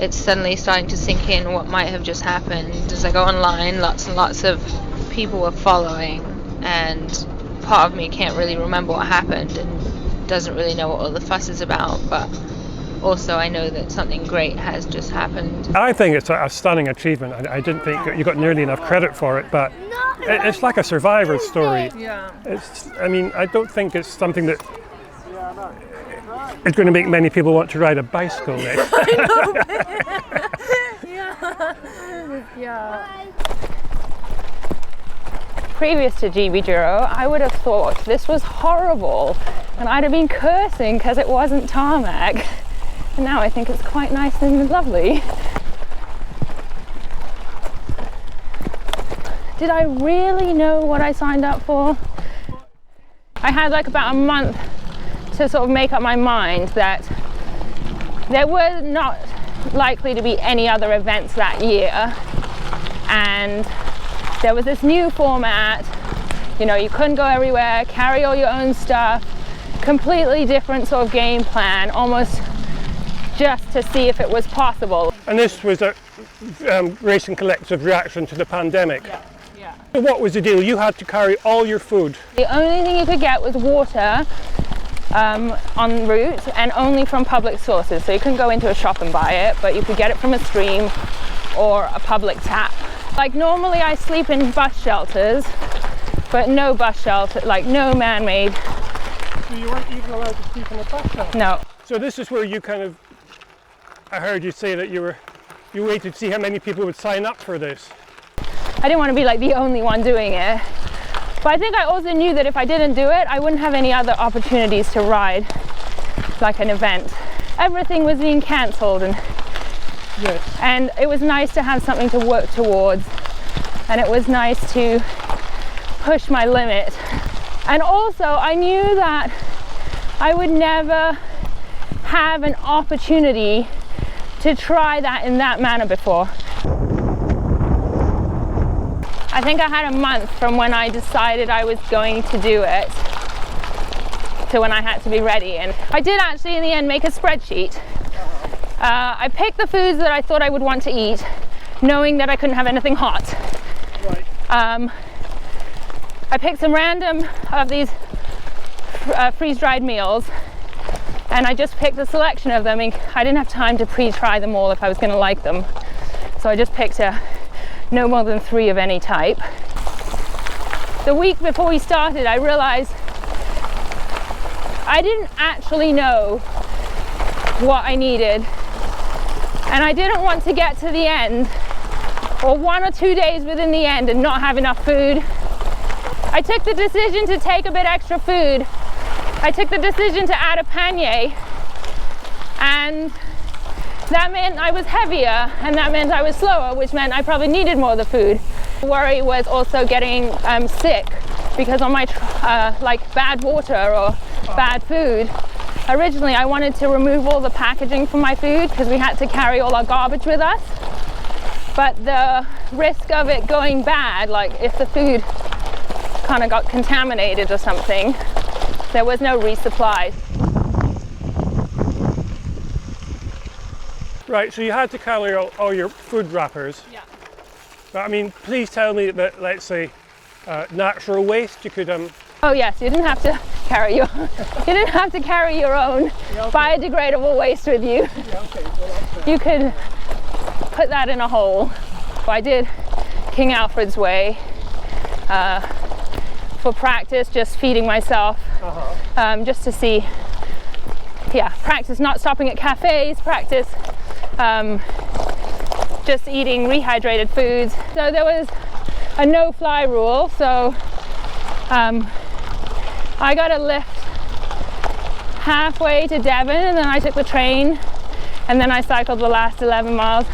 it's suddenly starting to sink in what might have just happened. As I go online, lots and lots of people were following, and part of me can't really remember what happened and doesn't really know what all the fuss is about, but also I know that something great has just happened. I think it's a stunning achievement. I didn't think you got nearly enough credit for it, but it's like a survivor's story. Yeah. I don't think it's something that is going to make many people want to ride a bicycle next. Yeah. Previous to GBDURO, I would have thought this was horrible, and I'd have been cursing because it wasn't tarmac. And now I think it's quite nice and lovely. Did I really know what I signed up for? I had like about a month to sort of make up my mind that there were not likely to be any other events that year, and there was this new format. You know, you couldn't go everywhere, carry all your own stuff, completely different sort of game plan, almost just to see if it was possible. And this was a Racing Collective's reaction to the pandemic. Yeah. So what was the deal? You had to carry all your food. The only thing you could get was water en route, and only from public sources. So you couldn't go into a shop and buy it, but you could get it from a stream or a public tap. Like normally I sleep in bus shelters, but no bus shelter, like no man-made. So you weren't even allowed to sleep in a bus shelter? No. So this is where you I heard you say that you waited to see how many people would sign up for this. I didn't want to be like the only one doing it. But I think I also knew that if I didn't do it, I wouldn't have any other opportunities to ride like an event. Everything was being cancelled, and it was nice to have something to work towards, and it was nice to push my limit. And also I knew that I would never have an opportunity to try that in that manner before. I think I had a month from when I decided I was going to do it to when I had to be ready. And I did actually in the end make a spreadsheet. I picked the foods that I thought I would want to eat, knowing that I couldn't have anything hot. Right. I picked some random of these freeze-dried meals, and I just picked a selection of them. I didn't have time to pre-try them all if I was going to like them. So I just picked no more than 3 of any type. The week before we started, I realized I didn't actually know what I needed, and I didn't want to get to the end, or 1 or 2 days within the end, and not have enough food. I took the decision to take a bit extra food. I took the decision to add a pannier, and that meant I was heavier, and that meant I was slower, which meant I probably needed more of the food. The worry was also getting sick, because on my like bad water or bad food. Originally I wanted to remove all the packaging from my food because we had to carry all our garbage with us, but the risk of it going bad, like if the food kind of got contaminated or something, there was no resupply. Right, so you had to carry all your food wrappers. Yeah. But I mean, please tell me that, let's say, natural waste, you could... Oh yes, you didn't have to carry your own biodegradable waste with you. Yeah, okay. Well, You could put that in a hole. I did King Alfred's Way for practice, just feeding myself, just to see, practice not stopping at cafes, practice just eating rehydrated foods. So there was a no-fly rule, so I got a lift halfway to Devon, and then I took the train, and then I cycled the last 11 miles.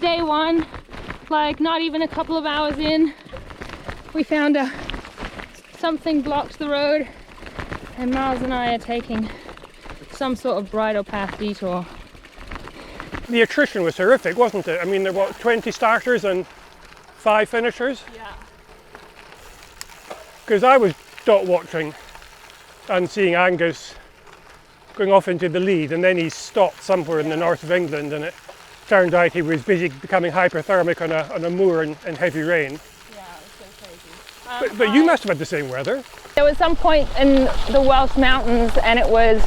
day one, like not even a couple of hours in, we found something blocked the road, and Miles and I are taking some sort of bridle path detour. The attrition was horrific, wasn't it? I mean, there were 20 starters and 5 finishers. Yeah. Because I was dot watching and seeing Angus going off into the lead, and then he stopped somewhere in the north of England, and it turned out he was busy becoming hyperthermic on a moor in heavy rain. Yeah, it was so crazy. But you must have had the same weather. There was some point in the Welsh mountains, and it was,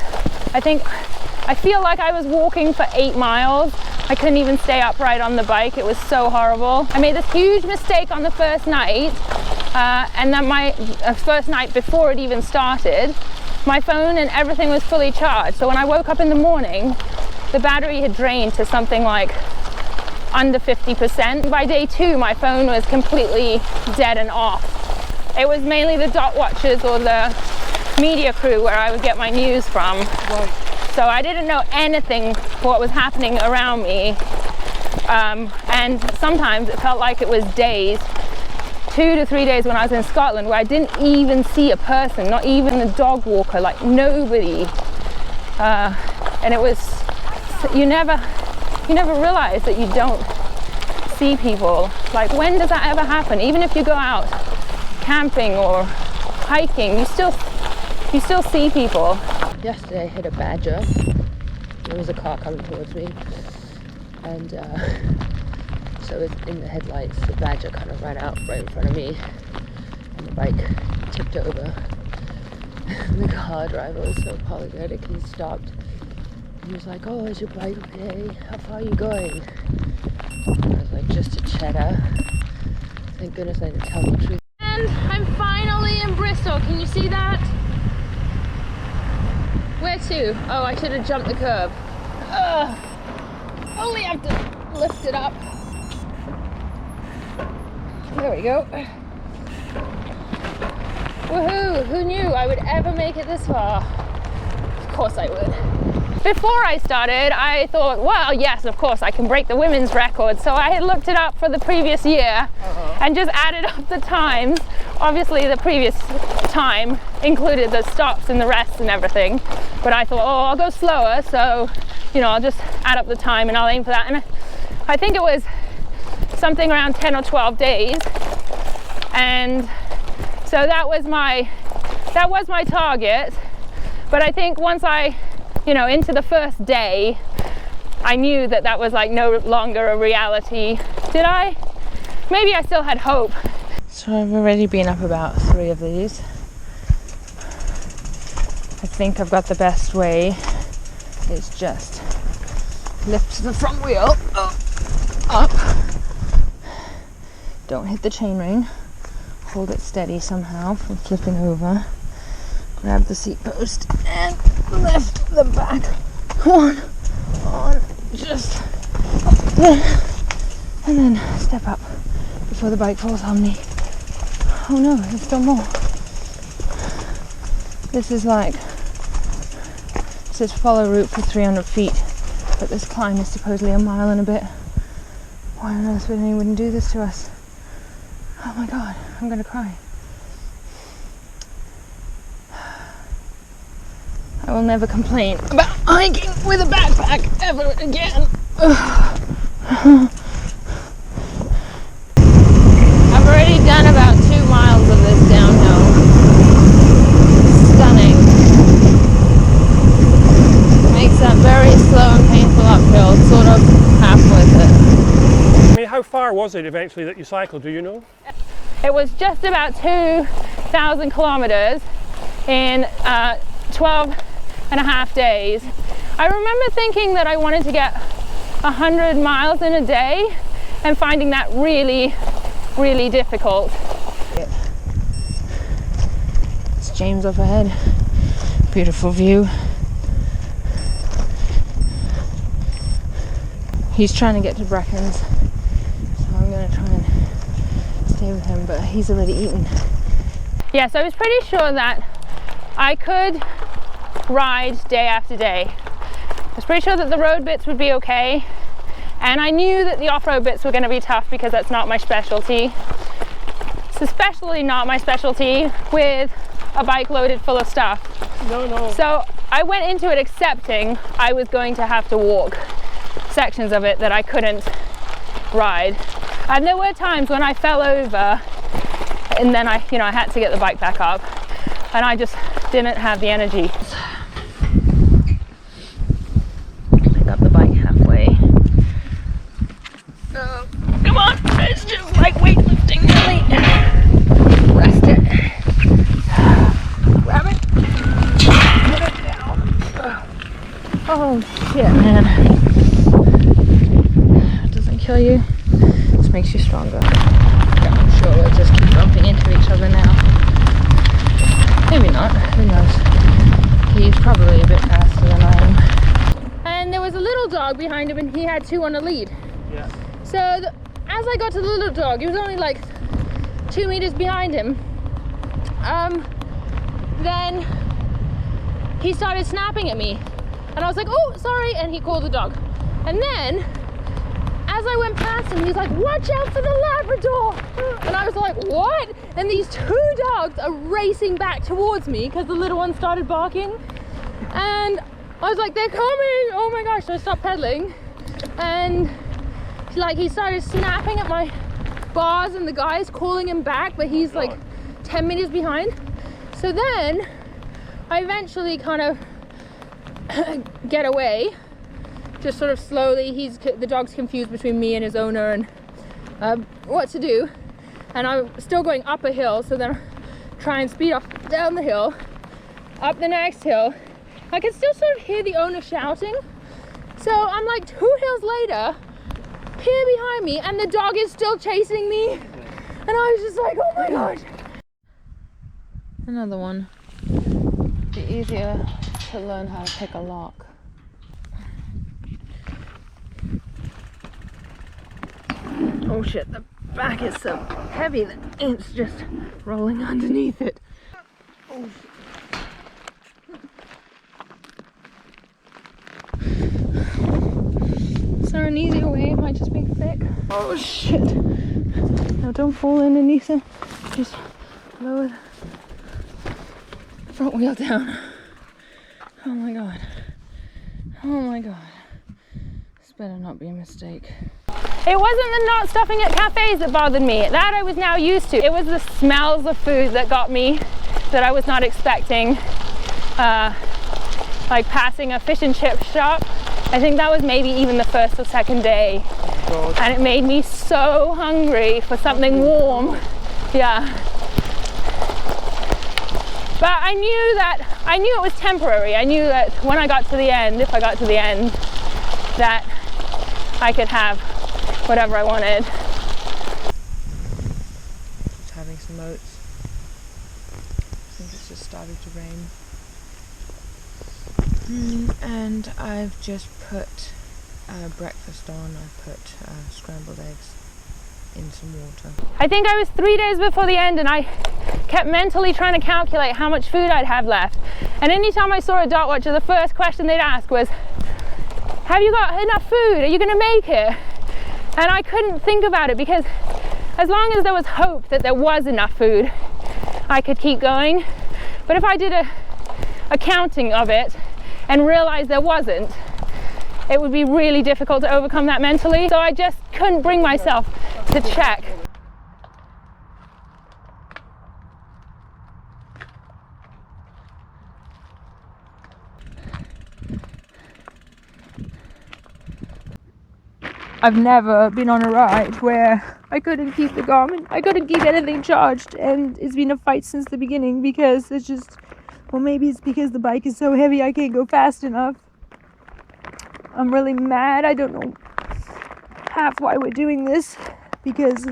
I feel like I was walking for 8 miles. I couldn't even stay upright on the bike. It was so horrible. I made this huge mistake on the first night, and then my first night before it even started, my phone and everything was fully charged. So when I woke up in the morning, the battery had drained to something like under 50%. By day 2, my phone was completely dead and off. It was mainly the dot watchers or the media crew where I would get my news from. Right. So I didn't know anything what was happening around me. And sometimes it felt like it was days, 2 to 3 days when I was in Scotland, where I didn't even see a person, not even a dog walker, like nobody. And it was, you never realize that you don't see people. Like, when does that ever happen? Even if you go out camping or hiking, you still see people. Yesterday I hit a badger. There was a car coming towards me, and so in the headlights the badger kind of ran out right in front of me, and the bike tipped over. The car driver was so apologetic. He stopped. He was like, "Oh, is your bike okay? How far are you going?" And I was like, "Just to Cheddar." Thank goodness I didn't tell the truth. And I'm finally in Bristol. Can you see that? Where to? Oh, I should have jumped the curb. Only have to lift it up. There we go. Woohoo! Who knew I would ever make it this far? Of course I would. Before I started, I thought, well, yes, of course, I can break the women's record. So I had looked it up for the previous year and just added up the times. Obviously, the previous time included the stops and the rests and everything. But I thought, oh, I'll go slower. So, I'll just add up the time and I'll aim for that. And I think it was something around 10 or 12 days. And so that was my target. But I think once I into the first day, I knew that was like no longer a reality. Did I? Maybe I still had hope. So I've already been up about 3 of these. I think I've got the best way. It's just lift the front wheel up. Don't hit the chainring. Hold it steady somehow from flipping over. Grab the seat post and lift the back one on, just and then step up before the bike falls on me. Oh no, there's still more. This is like, it says follow route for 300 feet, but this climb is supposedly a mile and a bit. Why on earth would anyone do this to us? Oh my god, I'm gonna cry. I will never complain about hiking with a backpack ever again. I've already done about 2 miles of this downhill. Stunning. Makes that very slow and painful uphill sort of half worth it. I mean, how far was it eventually that you cycled, do you know? It was just about 2,000 kilometers in 12.5 days. I remember thinking that I wanted to get 100 miles in a day and finding that really, really difficult. It's James up ahead. Beautiful view. He's trying to get to Brecons, so I'm going to try and stay with him, but he's already eaten. Yeah, so I was pretty sure that I could ride day after day. I was pretty sure that the road bits would be okay, And I knew that the off-road bits were going to be tough because that's not my specialty. It's especially not my specialty with a bike loaded full of stuff. No. So I went into it accepting I was going to have to walk sections of it that I couldn't ride. And there were times when I fell over and then I had to get the bike back up, and I just didn't have the energy. Pick up the bike halfway. Come on, it's just like weightlifting, really. Rest it. Grab it. Put it down. Oh shit, man. It doesn't kill you, it just makes you stronger. Yeah, I'm sure we'll just keep bumping into each other now. Maybe not, who knows. He's probably a bit faster than I am. And there was a little dog behind him and he had two on a lead. Yeah. So as I got to the little dog, he was only like 2 meters behind him. Then he started snapping at me. And I was like, oh, sorry, and he called the dog. And then, as I went past him, he's like, watch out for the Labrador! And I was like, what? And these two dogs are racing back towards me because the little one started barking. And I was like, they're coming! Oh my gosh, so I stopped pedaling. And like he started snapping at my bars and the guy's calling him back, but he's like 10 meters behind. So then, I eventually kind of get away, just sort of slowly. The dog's confused between me and his owner and what to do, and I'm still going up a hill, so then I try and speed off down the hill, up the next hill. I can still sort of hear the owner shouting, so I'm like 2 hills later, here behind me, and the dog is still chasing me, and I was just like, oh my gosh. Another one. Be easier to learn how to pick a lock. Oh shit, the back is so heavy that it's just rolling underneath it. Oh shit. Is there an easier way? It might just be thick. Oh shit. Now don't fall in, Anisa. Just lower the front wheel down. Oh my god. Oh my god. This better not be a mistake. It wasn't the not stuffing at cafes that bothered me. That I was now used to. It was the smells of food that got me, that I was not expecting. Like passing a fish and chip shop. I think that was maybe even the first or second day. God. And it made me so hungry for something warm. Yeah. But I knew it was temporary. I knew that when I got to the end, if I got to the end, that I could have whatever I wanted. Just having some oats. I think it's just started to rain. And I've just put breakfast on. I put scrambled eggs in some water. I think I was 3 days before the end and I kept mentally trying to calculate how much food I'd have left. And anytime I saw a dot watcher, the first question they'd ask was, have you got enough food? Are you going to make it? And I couldn't think about it because as long as there was hope that there was enough food, I could keep going. But if I did a counting of it and realized there wasn't, it would be really difficult to overcome that mentally. So I just couldn't bring myself to check. I've never been on a ride where I couldn't keep the Garmin. I couldn't keep anything charged, and it's been a fight since the beginning because it's just, well, maybe it's because the bike is so heavy I can't go fast enough. I'm really mad. I don't know half why we're doing this because,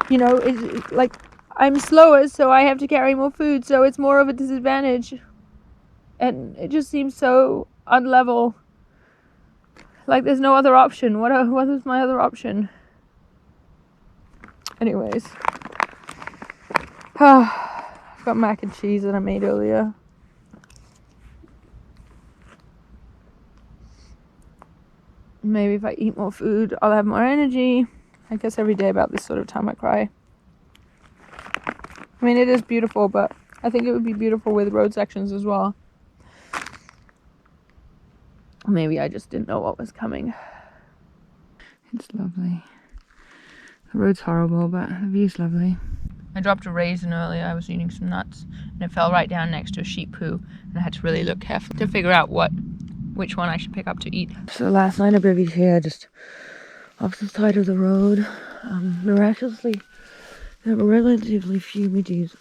you know, it's like I'm slower, so I have to carry more food, so it's more of a disadvantage. And it just seems so unlevel. Like there's no other option. What is my other option? Anyways. I've got mac and cheese that I made earlier. maybe if I eat more food, I'll have more energy. I guess every day about this sort of time I cry. I mean, it is beautiful, but I think it would be beautiful with road sections as well. Maybe I just didn't know what was coming. It's lovely. The road's horrible, but the view's lovely. I dropped a raisin earlier. I was eating some nuts, and it fell right down next to a sheep poo, and I had to really look carefully to figure out which one I should pick up to eat. So last night I bivvied here, just off the side of the road. Miraculously, there were relatively few midges.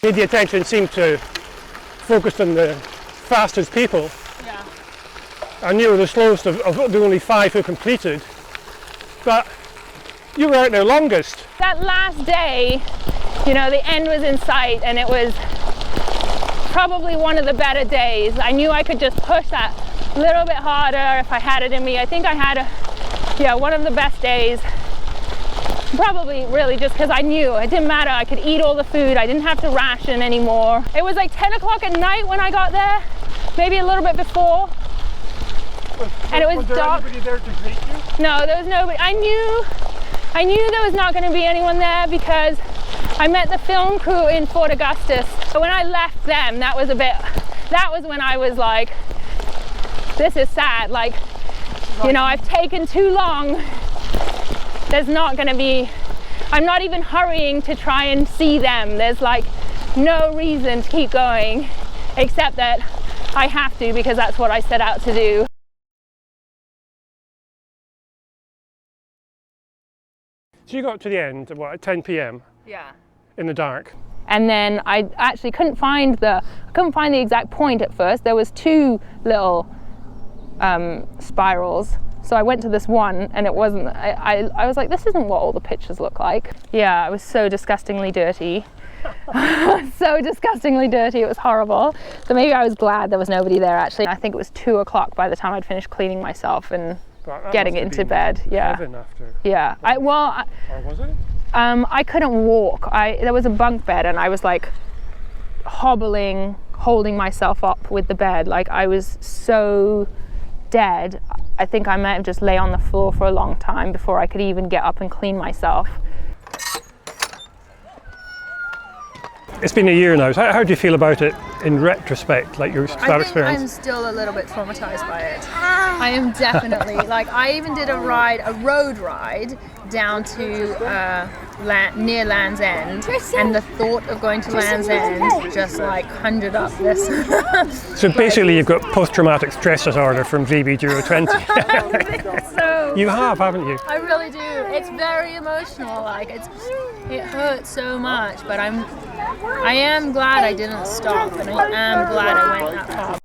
Media attention seemed to focus on the fastest people. Yeah. And you were the slowest of the only 5 who completed. But you were out there longest. That last day, you know, the end was in sight, and it was probably one of the better days. I knew I could just push that little bit harder if I had it in me. I think I had one of the best days. Probably really just because I knew it didn't matter. I could eat all the food. I didn't have to ration anymore. It was like 10 o'clock at night when I got there, maybe a little bit before. And it was dark. Was there anybody there to greet you? No, there was nobody. I knew there was not going to be anyone there because I met the film crew in Fort Augustus. But when I left them, that was when I was like, this is sad. Like, you know, I've taken too long. There's not going to be, I'm not even hurrying to try and see them. There's like no reason to keep going except that I have to because that's what I set out to do. So you got to the end at 10 p.m. Yeah. in the dark. And then I actually couldn't find the exact point at first. There was 2 little spirals. So I went to this one and it wasn't, I was like, this isn't what all the pictures look like. Yeah, I was so disgustingly dirty. So disgustingly dirty, it was horrible. So maybe I was glad there was nobody there actually. I think it was 2 o'clock by the time I'd finished cleaning myself and getting into bed. Yeah. After. Yeah. Or was it? I couldn't walk. There was a bunk bed and I was like hobbling, holding myself up with the bed. Like I was so dead. I think I might have just lay on the floor for a long time before I could even get up and clean myself. It's been a year now. So how do you feel about it in retrospect, like your that experience? I'm still a little bit traumatized by it. I am definitely, like, I even did a road ride down to near Land's End, and the thought of going to Land's End just like conjured up this. So basically you've got post-traumatic stress disorder from GBDURO 20. So You have, haven't you? I really do. It's very emotional. Like it hurts so much, but I am glad I didn't stop, and I am glad I went that far.